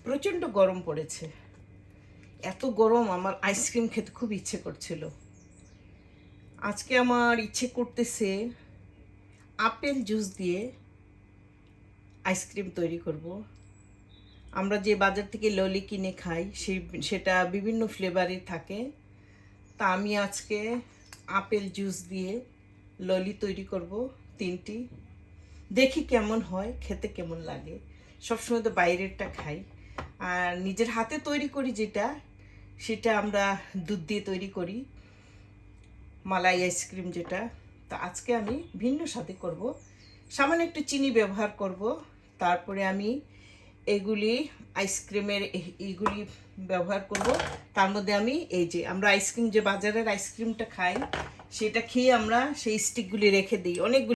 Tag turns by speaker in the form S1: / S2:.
S1: প্রচণ্ড গরম পড়েছে। এত গরম আমার আইসক্রিম খেতে খুব ইচ্ছে করছিল। আজকে আমার ইচ্ছে করতেছে আপেল জুস দিয়ে আইসক্রিম তৈরি করব। আমরা যে বাজার থেকে ললি কিনে খাই সেটা বিভিন্ন ফ্লেভারের থাকে। তা আমি আজকে আপেল জুস দিয়ে ললি তৈরি করব 3টি। দেখি কেমন হয়, খেতে কেমন লাগে। সবসময় তো বাইরেরটা খাই, আর নিজের হাতে তৈরি করি সেটা আমরা দুধ দিয়ে তৈরি করি, মালাই আইসক্রিম যেটা। তা আজকে আমি ভিন্ন স্বাদে করব, সামান্য একটু চিনি ব্যবহার করব। তারপরে আমি এগুলি এইগুলি ব্যবহার করব। তার মধ্যে আমি এই যে আমরা আইসক্রিম, যে বাজারের আইসক্রিমটা খাই, সেটা খেয়ে আমরা সেই স্টিকগুলি রেখে দিই অনেকগুলি।